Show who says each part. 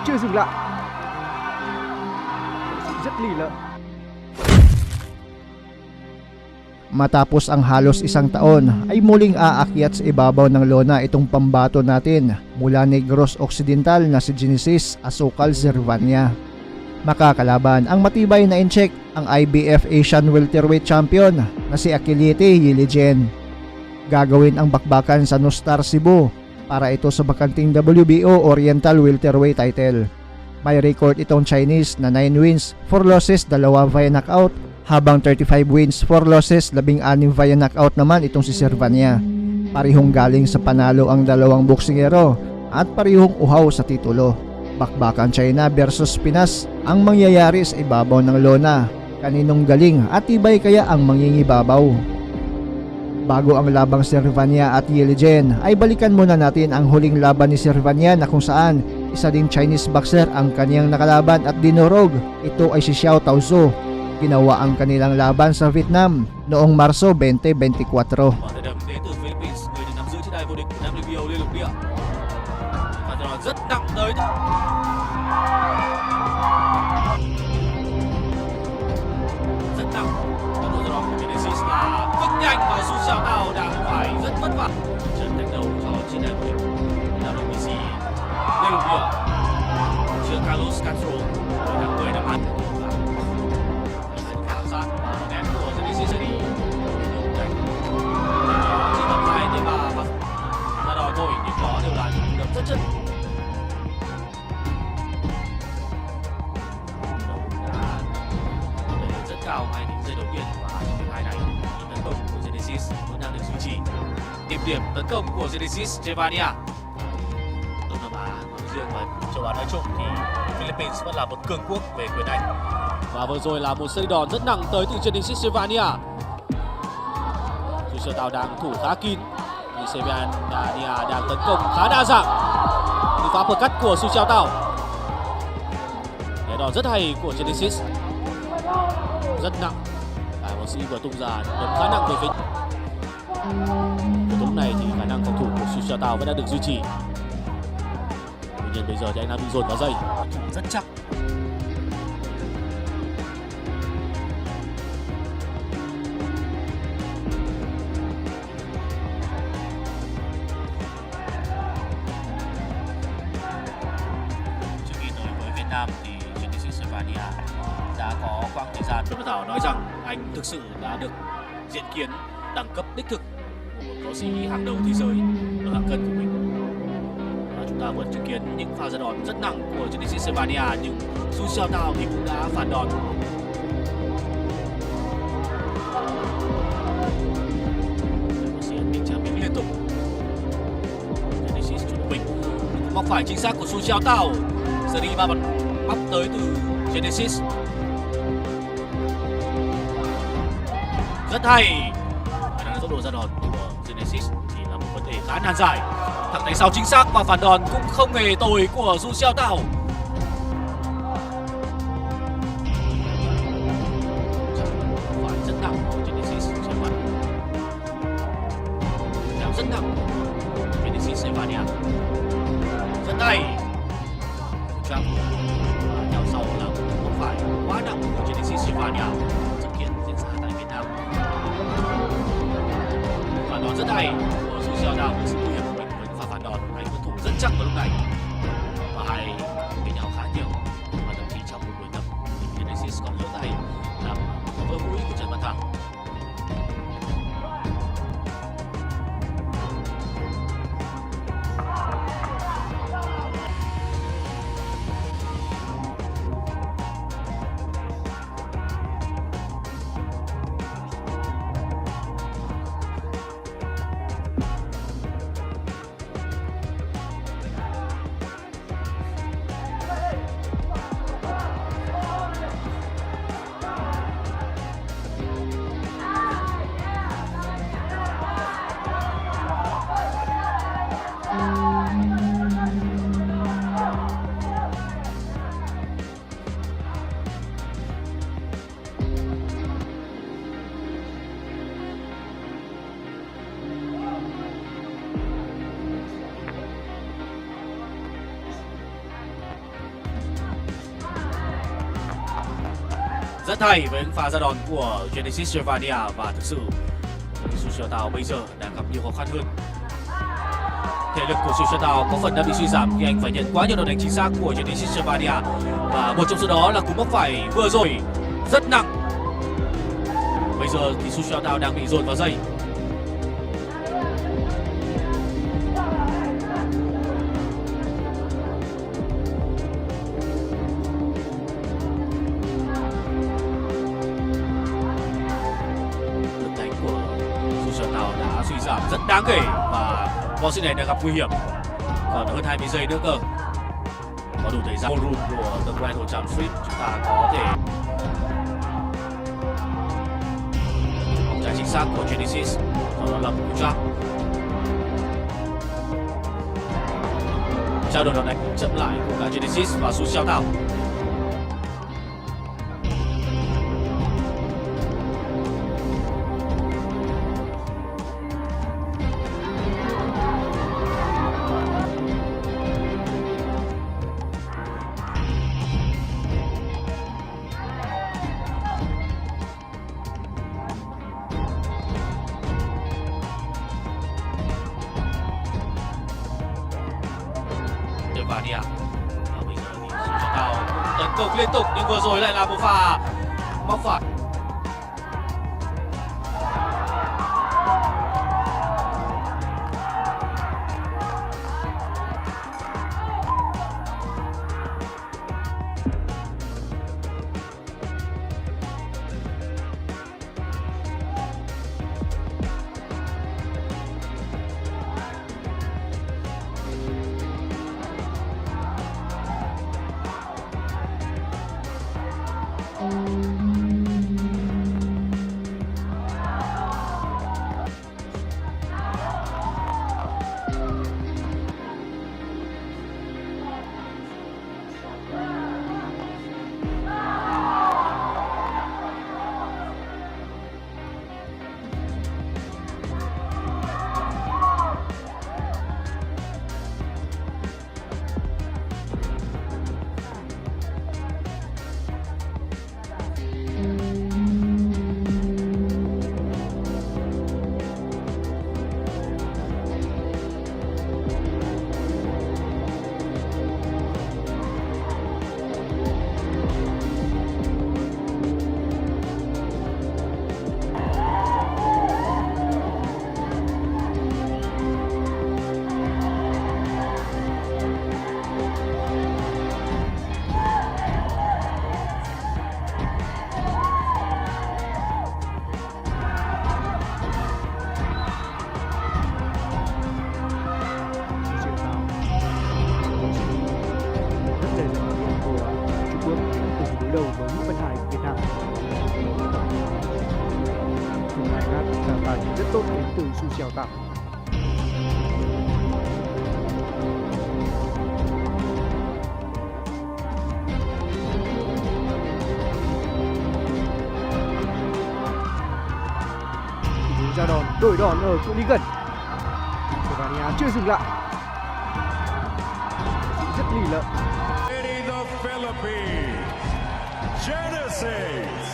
Speaker 1: chưa dừng lại. Rất lì lợm.
Speaker 2: Matapos ang halos isang taon ay muling aakyat sa ibabaw ng lona itong pambato natin mula Negros Occidental na si Genesis Asukal Zervania. Makakalaban ang matibay na incheck ang IBF Asian Welterweight Champion na si Akilete Yilijen. Gagawin ang bakbakan sa Nostar Cebu para ito sa bakanting WBO Oriental Welterweight title. May record itong Chinese na 9 wins, 4 losses, 2 via knockout, habang 35 wins, 4 losses, 16 via knockout naman itong si Zervania. Parihong galing sa panalo ang dalawang boksingero at parihong uhaw sa titulo. Bakbakan China versus Pinas ang mangyayari sa ibabaw ng lona. Kaninong galing at tibay kaya ang mangingibabaw? Bago ang labang Zervania at Yilijen ay balikan muna natin ang huling laban ni Zervania na kung saan isa ding Chinese boxer ang kaniyang nakalaban at dinurog. Ito ay si Xiao Taozu. Ginawa ang kanilang laban sa Vietnam noong Marso 2024.
Speaker 3: Rất nặng tới rất nặng và đội đó của Genesis là cực nhanh và Su Xiao Tao đang phải rất vất vả trận đánh đầu cho chiến đại vô địch WBC Liên lục địa trước Carlos Castro hồi tháng 10 năm 2023. Khảo sát ném của Genesis đi đúng đánh chỉ còn 2 đến 3 phát ra đòi thôi, nhưng đó đều là những đấm rất chân. Cao ngay những giây đầu tiên và hiệp hai này tấn công của Genesis vẫn đang được duy trì. Tìm điểm tấn công của Genesis Zervania. Đông Nam Á nói riêng và châu Á nói chung thì Philippines vẫn là một cường quốc về quyền Anh. Và vừa rồi là một series đòn rất nặng tới từ Genesis Zervania. Su Xiao Tao đang thủ khá kín, nhưng Zervania đang tấn công khá đa dạng. Cú phá uppercut của Su Xiao Tao. Đòn đòn rất hay của Genesis. Rất nặng. Một sĩ vừa tung ra đấm khá nặng về phía. Ở lúc này thì khả năng phòng thủ của Su Xiao Tao vẫn đang được duy trì. Tuy nhiên bây giờ thì anh đang bị dồn vào dây. Thủ rất chắc. Trước khi tới với Việt Nam thì Genesis Zervania đã có quãng thời gian Tuấn Thảo nói rằng anh thực sự đã được diện kiến đẳng cấp đích thực của một võ sĩ hàng đầu thế giới ở hạng cân của mình. Và chúng ta vừa chứng kiến những pha ra đòn rất nặng của Genesis Zervania, nhưng Su Xiao Tao thì cũng đã phản đòn. Võ sĩ ấn định trả miếng liên tục. Genesis chủ động mình. Móc phải chính xác của Su Xiao Tao. Giờ đi ba bật bắp tới từ Genesis. Rất hay. Khả năng tốc độ ra đòn của Genesis thì là một vấn đề khá nan giải. Thẳng tay sau chính xác và phản đòn cũng không hề tồi của Su Xiao Tao. Phải rất nặng của Genesis Zervania. Kéo rất nặng của Genesis Zervania. Rất hay. Trump theo sau là không phải quá nặng của Genesis Zervania. Sự kiện diễn ra tại Việt Nam. Phản đòn rất hay của Su Xiao Tao với sự nguy hiểm của mình với những pha phản đòn. Anh vẫn thủ rất chắc vào lúc này và hai với nhau khá nhiều, và thậm chí trong một buổi tập thì Genesis còn lỡ tay làm vỡ mũi của Trần Văn Thắng. rất hay với pha ra đòn của Genesis Gervania và thực sự Su Xiaotao bây giờ đang gặp nhiều khó khăn hơn. Thể lực của Su Xiaotao có phần đang bị suy giảm khi anh phải nhận quá nhiều đòn đánh chính xác của Genesis Gervania và một trong số đó là cú móc phải vừa rồi rất nặng. Bây giờ thì Su Xiaotao đang bị dồn vào dây. Lực đánh của Su Xiaotao đã suy giảm rất đáng kể và võ sĩ này đang gặp nguy hiểm. Còn hơn 20 giây nữa cơ. Có đủ thời gian run của The Grand Hotel Street chúng ta có thể bóng trái chính xác của Genesis và nó là một cú drop. Trao đổi đòn đánh chậm lại của cả Genesis và Su Xiaotao. Gervania và bây giờ thì Su Xiaotao tấn công liên tục nhưng vừa rồi lại là một pha móc phải.
Speaker 1: đầu với Nguyễn Văn Hải Việt Nam. Cùng bài hát là tài năng rất tốt đến từ Su Xiaotao. Ra đòn, đổi đòn ở cự ly gần. Gervania chưa dừng lại. Rất lì lợm.
Speaker 4: The Philippines, Genesis.